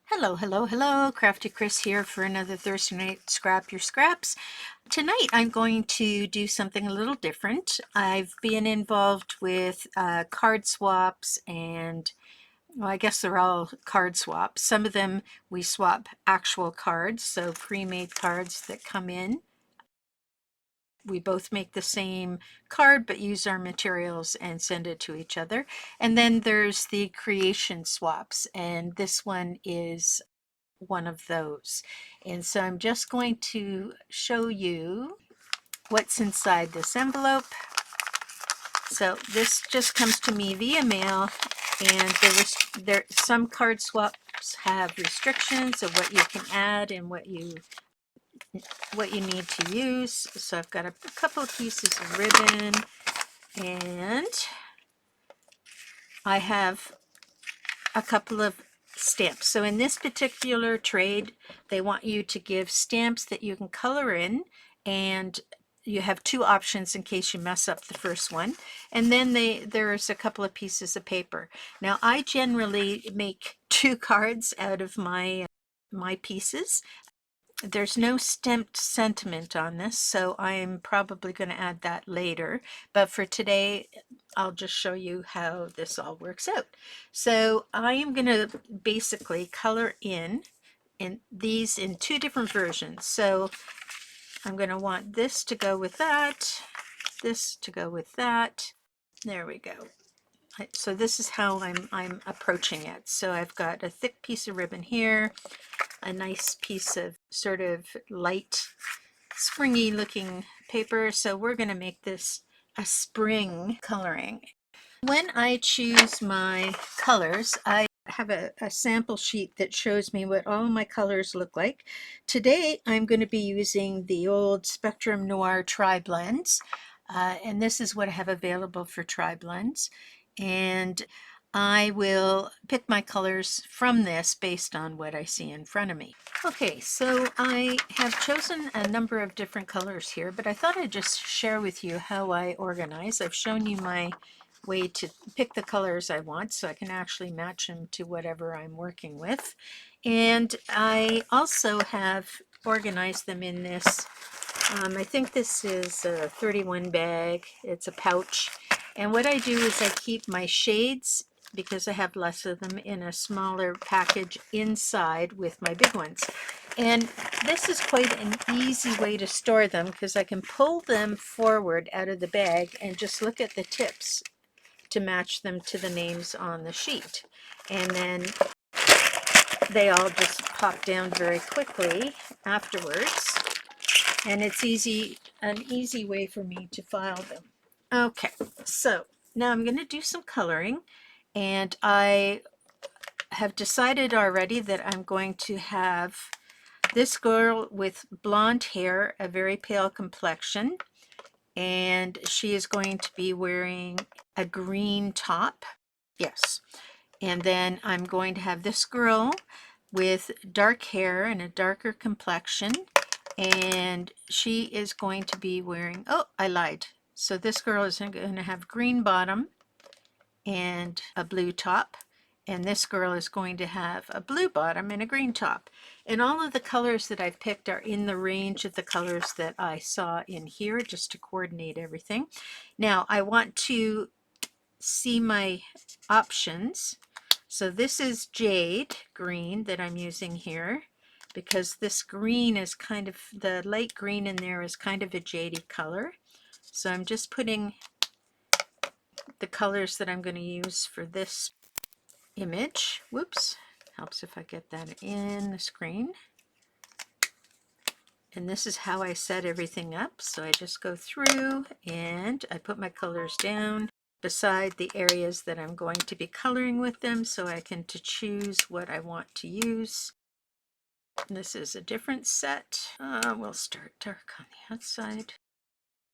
Hello, hello, hello. Crafty Chris here for another Thursday night Scrap Your Scraps. Tonight I'm going to do something a little different. I've been involved with card swaps and well, I guess they're all card swaps. Some of them we swap actual cards, so pre-made cards that come in. We both make the same card but use our materials and send it to each other. And then there's the creation swaps, and this one is one of those. And so I'm just going to show you what's inside this envelope. So this just comes to me via mail, and some card swaps have restrictions of what you can add and what you need to use. So I've got a couple of pieces of ribbon, and I have a couple of stamps. So in this particular trade, they want you to give stamps that you can color in, and you have two options in case you mess up the first one. And then there's a couple of pieces of paper. Now I generally make two cards out of my pieces. There's no stamped sentiment on this, so I'm probably going to add that later. But for today, I'll just show you how this all works out. So I am going to basically color in these in two different versions. So I'm going to want this to go with that, this to go with that. There we go. So this is how I'm approaching it. So I've got a thick piece of ribbon here, a nice piece of sort of light springy looking paper. So we're going to make this a spring coloring. When I choose my colors, I have a sample sheet that shows me what all my colors look like. Today I'm going to be using the old Spectrum Noir Tri-Blends, and this is what I have available for Tri-Blends. And I will pick my colors from this based on what I see in front of me. Okay, so I have chosen a number of different colors here, but I thought I'd just share with you how I organize. I've shown you my way to pick the colors I want so I can actually match them to whatever I'm working with. And I also have organized them in this, I think this is a 31 bag. It's a pouch. And what I do is I keep my shades, because I have less of them, in a smaller package inside with my big ones. And this is quite an easy way to store them because I can pull them forward out of the bag and just look at the tips to match them to the names on the sheet. And then they all just pop down very quickly afterwards. And it's an easy way for me to file them. Okay, so now I'm going to do some coloring, and I have decided already that I'm going to have this girl with blonde hair, a very pale complexion, and she is going to be wearing a green top. Yes. And then I'm going to have this girl with dark hair and a darker complexion, and she is going to be wearing, oh, I lied. So this girl is going to have green bottom and a blue top, and this girl is going to have a blue bottom and a green top. And all of the colors that I've picked are in the range of the colors that I saw in here, just to coordinate everything. Now I want to see my options. So this is jade green that I'm using here, because this green is kind of, the light green in there is kind of a jadey color. So I'm just putting the colors that I'm going to use for this image. Whoops, helps if I get that in the screen. And this is how I set everything up. So I just go through and I put my colors down beside the areas that I'm going to be coloring with them, so I can choose what I want to use. This is a different set. We'll start dark on the outside,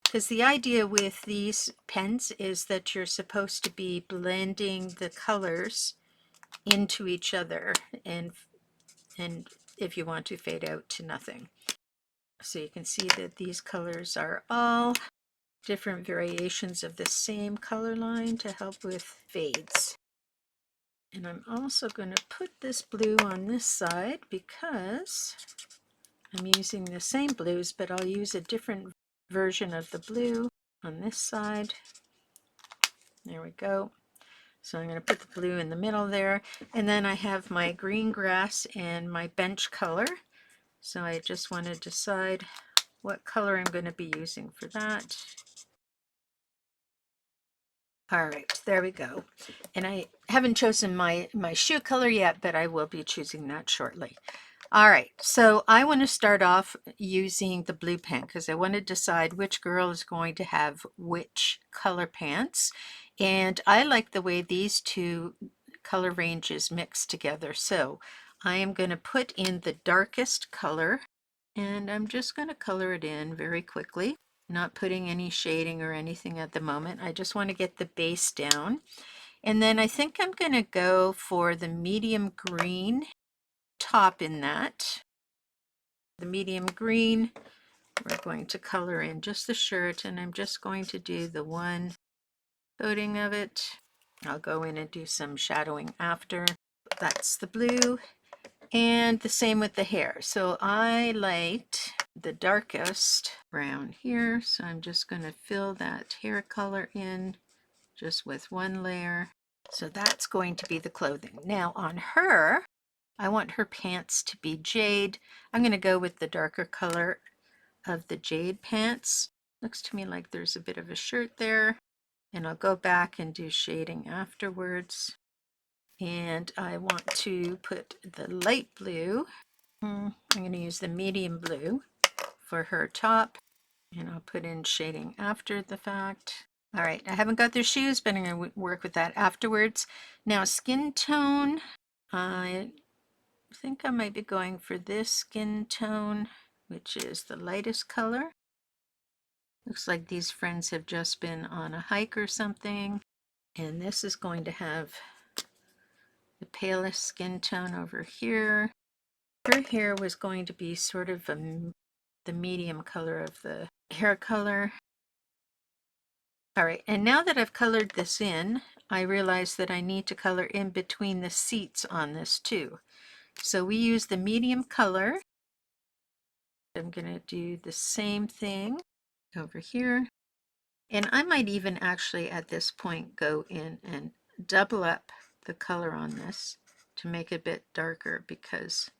because the idea with these pens is that you're supposed to be blending the colors into each other, and if you want to, fade out to nothing. So you can see that these colors are all different variations of the same color line to help with fades. And I'm also going to put this blue on this side because I'm using the same blues, but I'll use a different version of the blue on this side. There we go. So I'm going to put the blue in the middle there. And then I have my green grass and my bench color. So I just want to decide what color I'm going to be using for that. All right, there we go. And I haven't chosen my shoe color yet, but I will be choosing that shortly. All right, so I want to start off using the blue pen because I want to decide which girl is going to have which color pants. And I like the way these two color ranges mix together. So I am going to put in the darkest color and I'm just going to color it in very quickly. Not putting any shading or anything at the moment. I just want to get the base down. And then I think I'm going to go for the medium green top in that. The medium green, we're going to color in just the shirt, and I'm just going to do the one coating of it. I'll go in and do some shadowing after. That's the blue. And the same with the hair. So I liked the darkest brown here. So I'm just going to fill that hair color in just with one layer. So that's going to be the clothing. Now on her, I want her pants to be jade. I'm going to go with the darker color of the jade pants. Looks to me like there's a bit of a shirt there. And I'll go back and do shading afterwards. And I want to put the light blue. I'm going to use the medium blue for her top. And I'll put in shading after the fact. All right, I haven't got their shoes, but I'm going to work with that afterwards. Now skin tone. I think I might be going for this skin tone, which is the lightest color. Looks like these friends have just been on a hike or something. And this is going to have the palest skin tone over here. Her hair was going to be sort of the medium color of the hair color. All right, and now that I've colored this in, I realize that I need to color in between the seats on this too. So we use the medium color. I'm going to do the same thing over here. And I might even actually at this point go in and double up the color on this to make it a bit darker because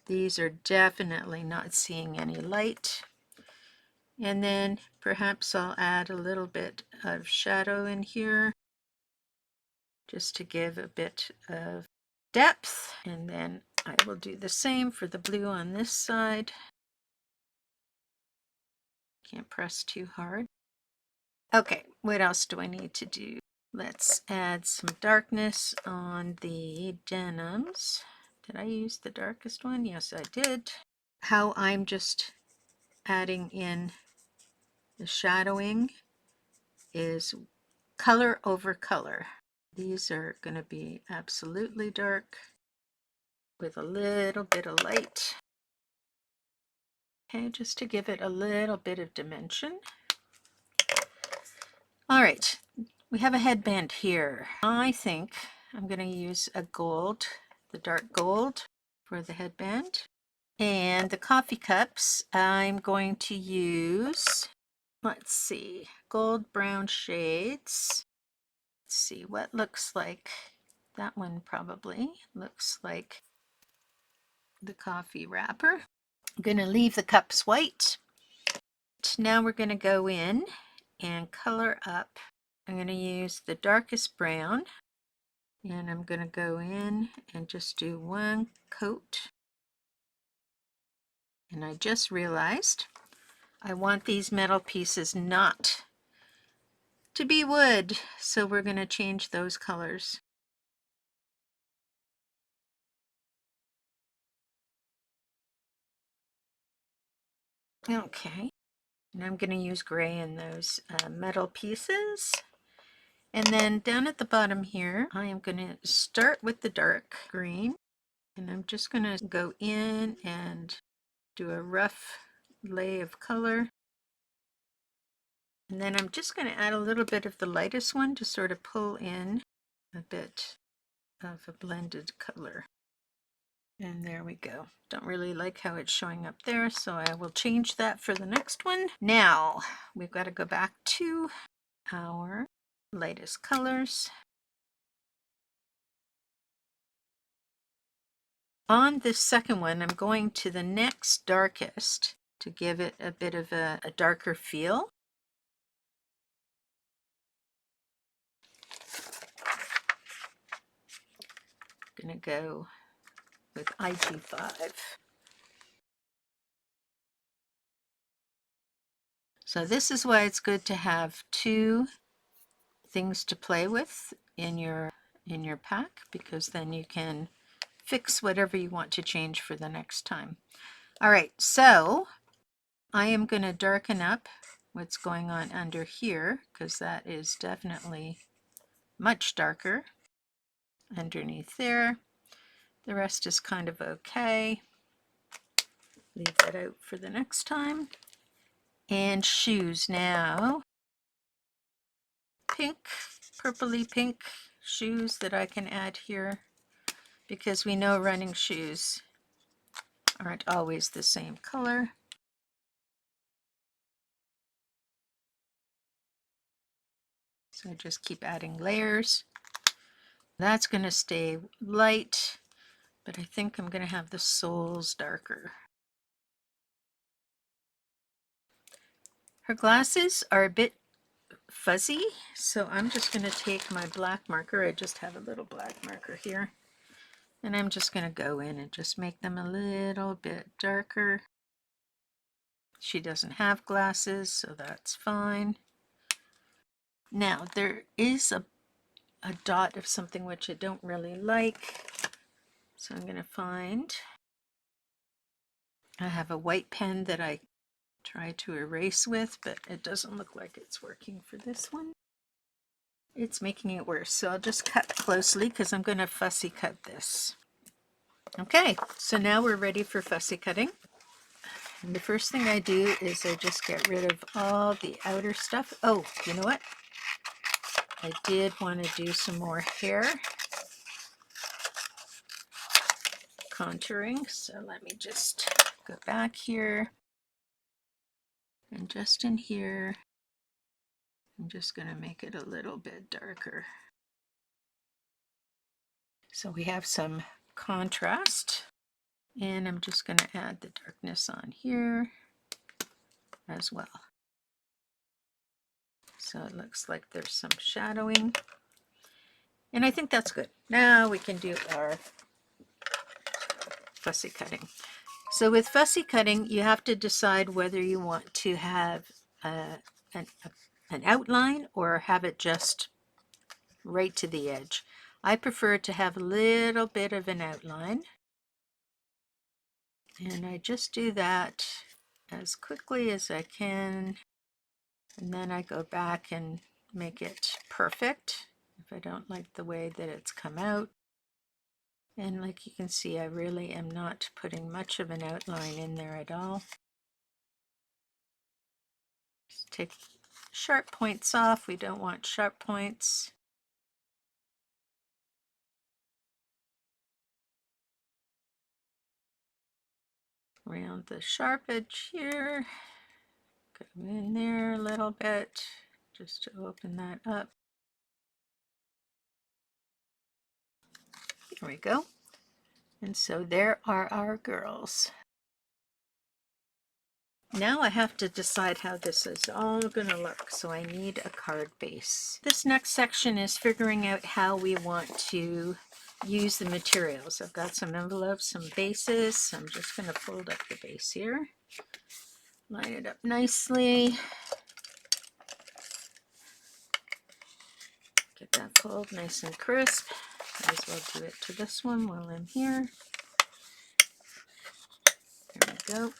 these are definitely not seeing any light. And then perhaps I'll add a little bit of shadow in here just to give a bit of depth. And then I will do the same for the blue on this side. Can't press too hard. Okay, what else do I need to do? Let's add some darkness on the denims. Did I use the darkest one? Yes, I did. How I'm just adding in the shadowing is color over color. These are going to be absolutely dark with a little bit of light. Okay, just to give it a little bit of dimension. All right, we have a headband here. I think I'm going to use a gold, the dark gold for the headband. And the coffee cups, I'm going to use, let's see, gold brown shades. Let's see what looks like. That one probably looks like the coffee wrapper. I'm going to leave the cups white. Now we're going to go in and color up. I'm going to use the darkest brown and I'm going to go in and just do one coat. And I just realized I want these metal pieces not to be wood, so we're going to change those colors. Okay, and I'm going to use gray in those metal pieces. And then down at the bottom here, I am going to start with the dark green. And I'm just going to go in and do a rough lay of color. And then I'm just going to add a little bit of the lightest one to sort of pull in a bit of a blended color. And there we go. Don't really like how it's showing up there, so I will change that for the next one. Now we've got to go back to our lightest colors. On this second one, I'm going to the next darkest to give it a bit of a darker feel. I'm going to go with IG5. So this is why it's good to have two things to play with in your pack, because then you can fix whatever you want to change for the next time. All right, so I am going to darken up what's going on under here, because that is definitely much darker underneath there. The rest is kind of okay. Leave that out for the next time. And shoes now. Pink, purpley pink shoes that I can add here, because we know running shoes aren't always the same color. So just keep adding layers. That's going to stay light, but I think I'm going to have the soles darker. Her glasses are a bit fuzzy, so I'm just going to take my black marker. I just have a little black marker here, and I'm just going to go in and just make them a little bit darker. She doesn't have glasses, so that's fine. Now there is a dot of something which I don't really like, so I'm going to find, I have a white pen that I try to erase with, but it doesn't look like it's working for this one. It's making it worse, so I'll just cut closely because I'm going to fussy cut this. Okay, so now we're ready for fussy cutting. And the first thing I do is I just get rid of all the outer stuff. Oh, you know what? I did want to do some more hair contouring, so let me just go back here, and just in here I'm just going to make it a little bit darker. So we have some contrast, and I'm just going to add the darkness on here as well. So it looks like there's some shadowing, and I think that's good. Now we can do our fussy cutting. So with fussy cutting, you have to decide whether you want to have an outline or have it just right to the edge. I prefer to have a little bit of an outline, and I just do that as quickly as I can, and then I go back and make it perfect if I don't like the way that it's come out. And like you can see, I really am not putting much of an outline in there at all. Just take sharp points off. We don't want sharp points. Around the sharp edge here, go in there a little bit just to open that up. There we go. And so there are our girls. Now I have to decide how this is all going to look, so I need a card base. This next section is figuring out how we want to use the materials. I've got some envelopes, some bases. I'm just going to fold up the base here, line it up nicely, get that fold nice and crisp. Might as well do it to this one while I'm here. There we go.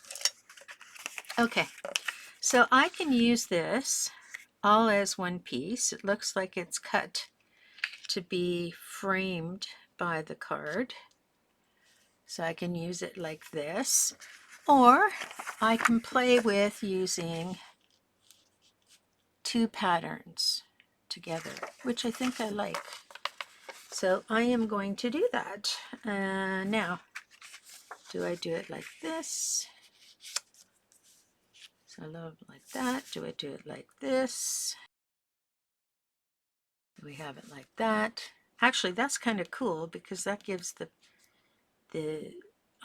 Okay, so I can use this all as one piece. It looks like it's cut to be framed by the card, so I can use it like this, or I can play with using two patterns together, which I think I like. So I am going to do that. Now, do I do it like this? So a little bit like that. Do I do it like this? Do we have it like that? Actually, that's kind of cool because that gives the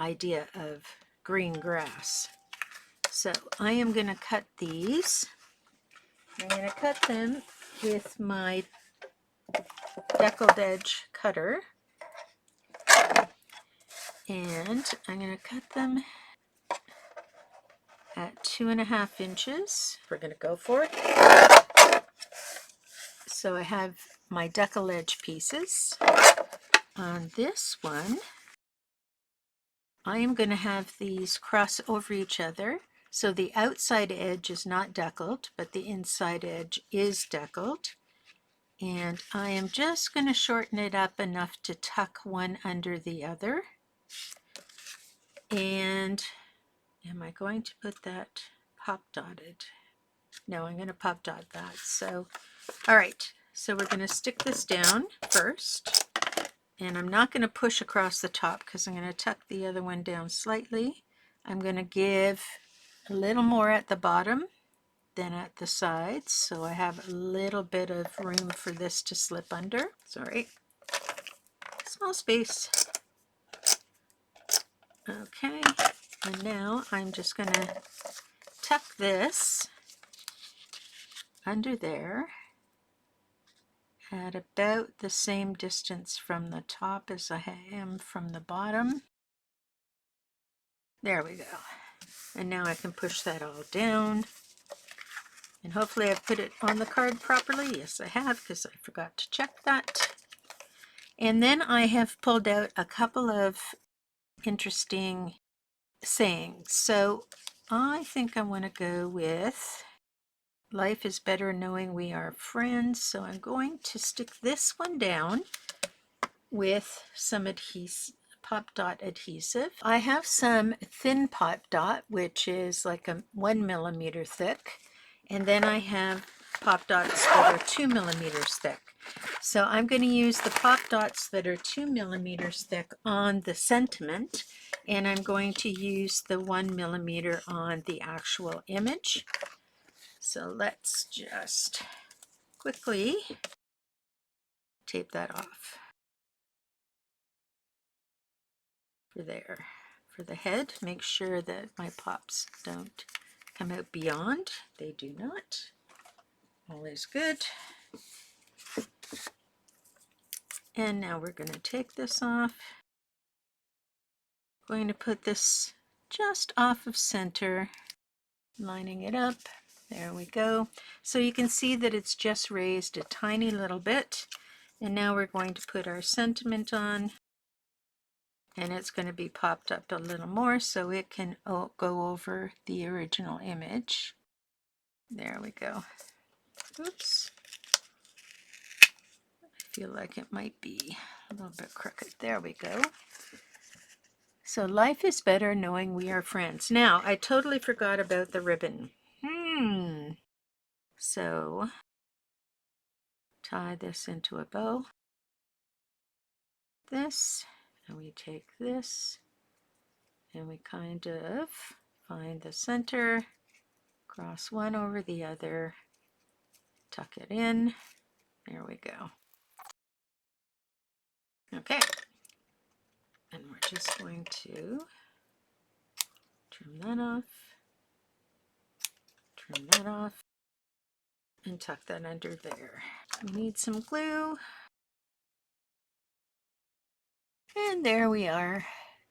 idea of green grass. So I am going to cut these. I'm going to cut them with my deckled edge cutter. And I'm going to cut them at 2.5 inches. We're going to go for it. So I have my deckle edge pieces. On this one, I am going to have these cross over each other. So the outside edge is not deckled, but the inside edge is deckled. And I am just going to shorten it up enough to tuck one under the other. And am I going to put that pop dotted? No, I'm going to pop dot that. So, all right, so we're going to stick this down first. And I'm not going to push across the top because I'm going to tuck the other one down slightly. I'm going to give a little more at the bottom than at the sides, so I have a little bit of room for this to slip under. Sorry, small space. Okay, and now I'm just going to tuck this under there at about the same distance from the top as I am from the bottom. There we go. And now I can push that all down. And hopefully I've put it on the card properly. Yes, I have, because I forgot to check that. And then I have pulled out a couple of interesting sayings. So I think I want to go with life is better knowing we are friends. So I'm going to stick this one down with some adhesive, pop dot adhesive. I have some thin pop dot, which is like a 1 millimeter thick, and then I have pop dots that are 2 millimeters thick. So I'm going to use the pop dots that are 2 millimeters thick on the sentiment, and I'm going to use the 1 millimeter on the actual image. So let's just quickly tape that off. For there. For the head, make sure that my pops don't come out beyond. They do not. All is good. And now we're going to take this off. Going to put this just off of center, lining it up. There we go. So you can see that it's just raised a tiny little bit. And now we're going to put our sentiment on. And it's going to be popped up a little more so it can go over the original image. There we go. Oops. I feel like it might be a little bit crooked. There we go. So life is better knowing we are friends. Now, I totally forgot about the ribbon. So tie this into a bow. This, and we take this, and we kind of find the center, cross one over the other, tuck it in. There we go. Okay. And we're just going to trim that off, trim that off, and tuck that under there. We need some glue. And there we are.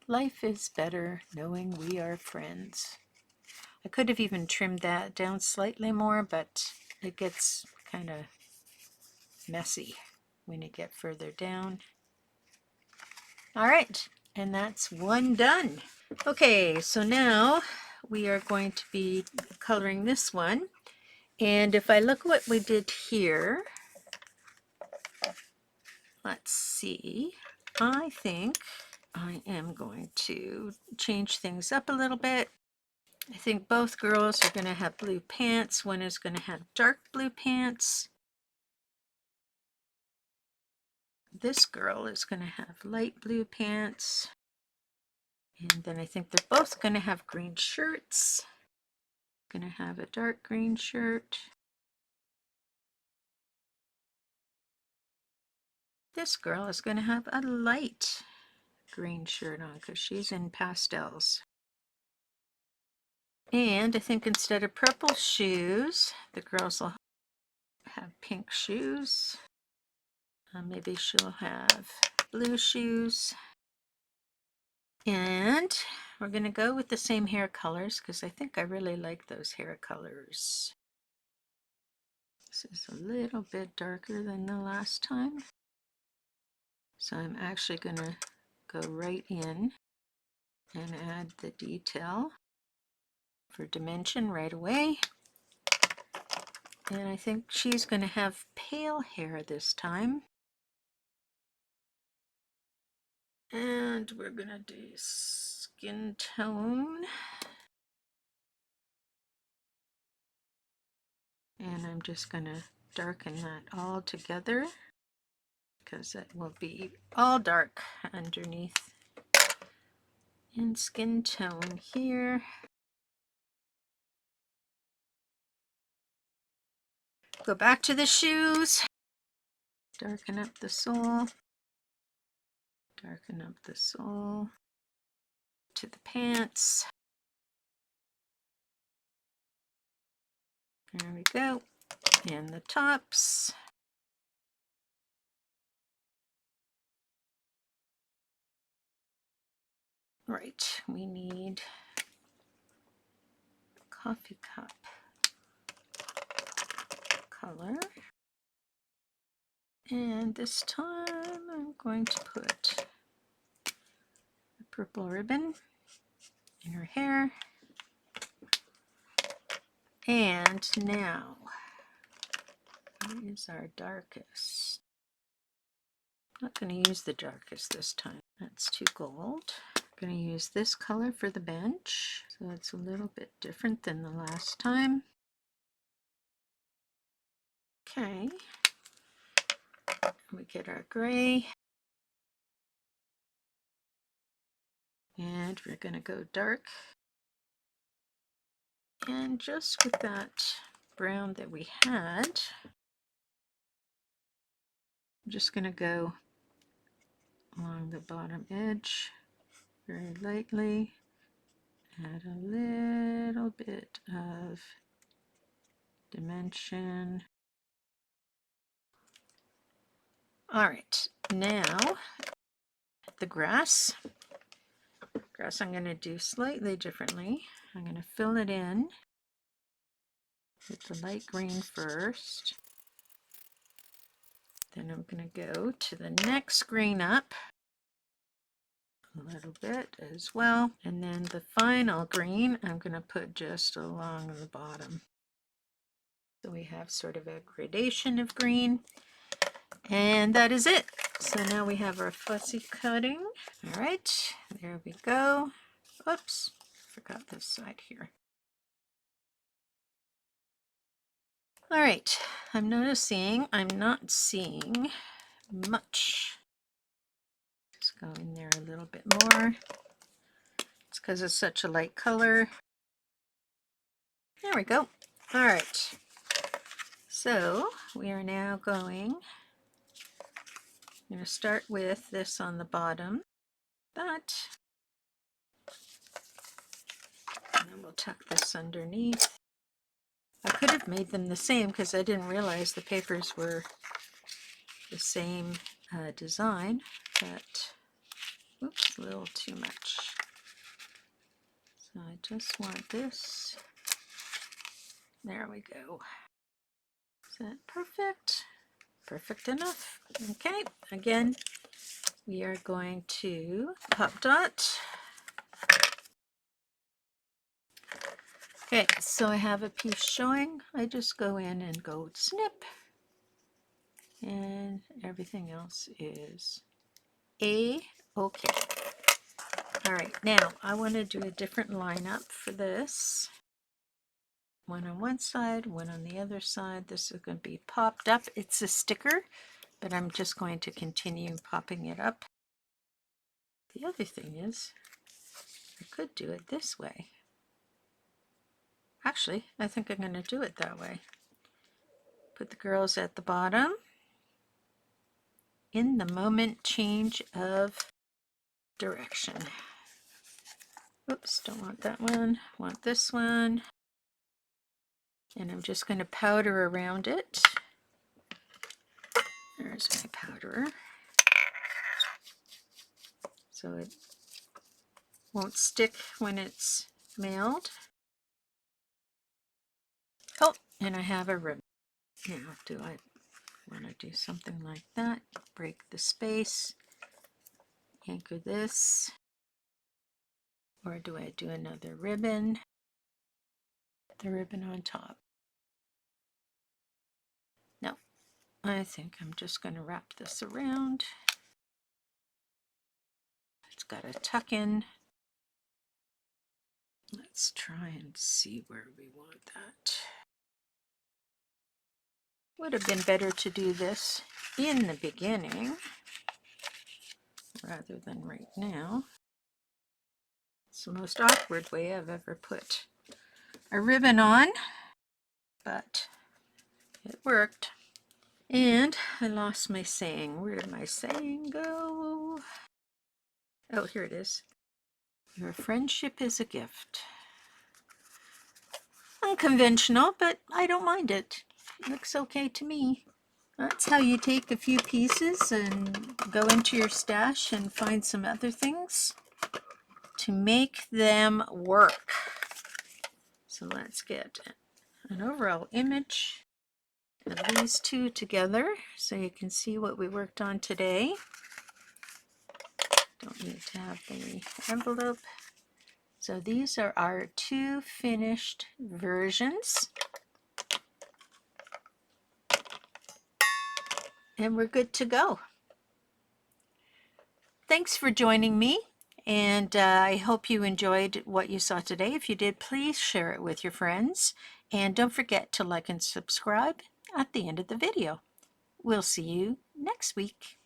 Life is better knowing we are friends. I could have even trimmed that down slightly more, but it gets kind of messy when you get further down. All right, and that's one done. Okay, so now we are going to be coloring this one. And if I look what we did here, let's see, I think I am going to change things up a little bit. I think both girls are going to have blue pants. One is going to have dark blue pants. this girl is going to have light blue pants. And then I think they're both going to have green shirts. Going to have a dark green shirt. This girl is going to have a light green shirt on because she's in pastels. And I think instead of purple shoes, the girls will have pink shoes. Maybe she'll have blue shoes. And we're going to go with the same hair colors because I think I really like those hair colors. This is a little bit darker than the last time. So I'm actually going to go right in and add the detail for dimension right away. And I think she's going to have pale hair this time. And we're going to do skin tone. And I'm just going to darken that all together because it will be all dark underneath. And skin tone here. Go back to the shoes. Darken up the sole. Darken up the sole. To the pants. There we go. And the tops. Right, we need coffee cup color. And this time I'm going to put a purple ribbon in her hair. And now, where is our darkest? I'm not going to use the darkest this time. That's too gold. I'm going to use this color for the bench. So it's a little bit different than the last time. Okay. We get our gray. And we're going to go dark. And just with that brown that we had, I'm just going to go along the bottom edge very lightly. Add a little bit of dimension. All right, now the grass. I'm going to do slightly differently. I'm going to fill it in with the light green first. Then I'm going to go to the next green up a little bit as well. And then the final green I'm going to put just along the bottom. So we have sort of a gradation of green. And that is it. So now we have our fussy cutting. All right, there we go. Oops, forgot this side here. All right, I'm noticing I'm not seeing much. Just go in there a little bit more. It's because it's such a light color. There we go. All right, so we are now going I'm going to start with this on the bottom, and then we'll tuck this underneath. I could have made them the same because I didn't realize the papers were the same design, but oops, a little too much. So I just want this. There we go. Is that perfect? Perfect enough. Okay, again, we are going to pop dot. Okay, so I have a piece showing. I just go in and go snip, and everything else is okay. All right, now I want to do a different lineup for this. One on one side, one on the other side. This is going to be popped up. It's a sticker, but I'm just going to continue popping it up. The other thing is, I could do it this way. Actually, I think I'm going to do it that way. Put the girls at the bottom. In the moment change of direction. Oops, don't want that one. Want this one. And I'm just going to powder around it. There's my powder. So it won't stick when it's mailed. Oh, and I have a ribbon. Now, do I want to do something like that? Break the space, anchor this, or do I do another ribbon? The ribbon on top. No, I think I'm just going to wrap this around. It's got a tuck in. Let's try and see where we want that. Would have been better to do this in the beginning rather than right now. It's the most awkward way I've ever put a ribbon on, but it worked. And I lost my saying. Where did my saying go? Oh, here it is. Your friendship is a gift. Unconventional, but I don't mind it. It looks okay to me. That's how you take a few pieces and go into your stash and find some other things to make them work. So let's get an overall image of these two together so you can see what we worked on today. Don't need to have the envelope. So these are our two finished versions. And we're good to go. Thanks for joining me, and I hope you enjoyed what you saw today. If you did, please share it with your friends, and don't forget to like and subscribe at the end of the video. We'll see you next week.